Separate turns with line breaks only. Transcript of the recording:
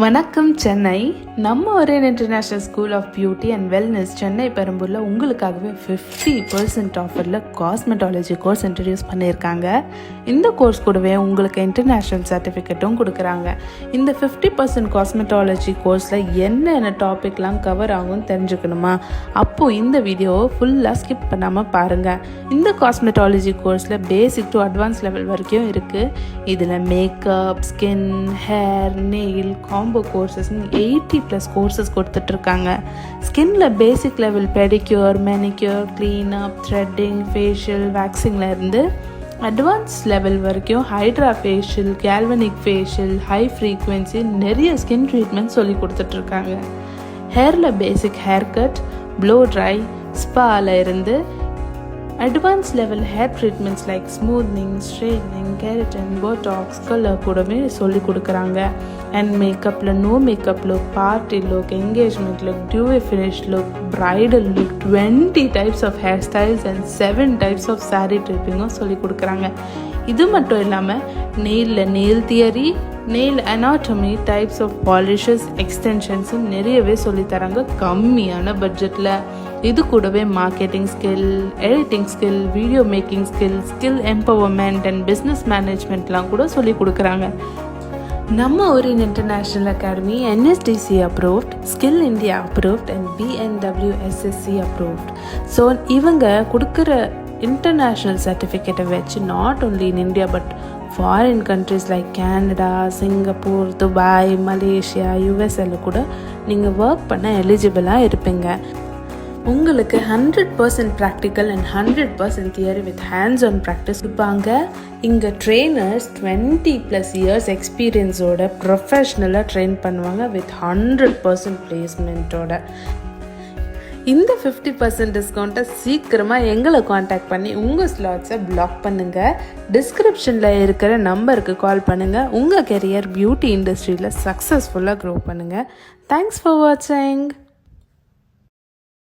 வணக்கம் சென்னை. நம்ம Oren international school of beauty and wellness Chennai பெரம்பூரில் உங்களுக்காகவே 50% ஆஃபரில் காஸ்மெட்டாலஜி கோர்ஸ் இன்ட்ரடியூஸ் பண்ணியிருக்காங்க. இந்த கோர்ஸ் கூடவே உங்களுக்கு இன்டர்நேஷ்னல் சர்டிஃபிகேட்டும் கொடுக்குறாங்க. இந்த 50% காஸ்மெட்டாலஜி கோர்ஸில் என்னென்ன டாபிக்லாம் கவர் ஆகும்னு தெரிஞ்சுக்கணுமா? அப்போது இந்த வீடியோவை ஃபுல்லாக ஸ்கிப் பண்ணாமல் பாருங்கள். இந்த காஸ்மெட்டாலஜி கோர்ஸில் பேசிக் டு அட்வான்ஸ் லெவல் வரைக்கும் இருக்குது. இதில் makeup, skin, hair, nail, combo கோர்சஸ்ன்னு 80+ கோர்சஸ் கொடுத்துட்ருக்காங்க. ஸ்கின்ல basic level pedicure, manicure, cleanup, threading, facial, வேக்சிங்ல இருந்து அட்வான்ஸ் லெவல் வரைக்கும் hydra facial, galvanic facial, high frequency நிறைய ஸ்கின் ட்ரீட்மெண்ட் சொல்லி கொடுத்துட்ருக்காங்க. ஹேரில் basic hair cut, blow dry, ஸ்பால இருந்து advance level hair treatments like smoothening, straightening, keratin, botox, colour கூடவே சொல்லி கொடுக்குறாங்க. அண்ட் மேக்கப்பில் no makeup look, party look, engagement look, dewy finish look, bridal look, 20 types of hairstyles and 7 types of sari ட்ரிப்பிங்கும் சொல்லி கொடுக்குறாங்க. இது மட்டும் இல்லாமல் nail theory, nail anatomy, types of polishes, எக்ஸ்டென்ஷன்ஸும் நிறையவே சொல்லித்தராங்க கம்மியான பட்ஜெட்டில். இது கூடவே marketing skill, editing skill, video making skill, skill empowerment and business மேனேஜ்மெண்ட்லாம் கூட சொல்லி கொடுக்குறாங்க. நம்ம Oren international academy NSDC approved, skill India approved and BNWSSC approved. So இவங்க கொடுக்குற இன்டர்நேஷ்னல் சர்டிஃபிகேட்டை வச்சு not only in India but foreign countries like Canada, Singapore, Dubai, Malaysia, USA கூட நீங்கள் ஒர்க் பண்ண எலிஜிபிளாக இருப்பீங்க. உங்களுக்கு 100% practical and 100% theory with hands on practice இருப்பாங்க. இங்கே ட்ரெயினர்ஸ் 20+ இயர்ஸ் எக்ஸ்பீரியன்ஸோட ப்ரொஃபஷ்னலாக ட்ரெயின் பண்ணுவாங்க வித் 100% பிளேஸ்மெண்ட்டோட. இந்த 50% டிஸ்கவுண்ட்டை சீக்கிரமாக எங்களை காண்டாக்ட் பண்ணி உங்கள் ஸ்லாட்ஸை பிளாக் பண்ணுங்கள். டிஸ்கிரிப்ஷனில் இருக்கிற நம்பருக்கு கால் பண்ணுங்கள். உங்கள் கெரியர் பியூட்டி இண்டஸ்ட்ரியில் சக்ஸஸ்ஃபுல்லாக க்ரோ பண்ணுங்கள். தேங்க்ஸ் ஃபார் வாட்சிங்.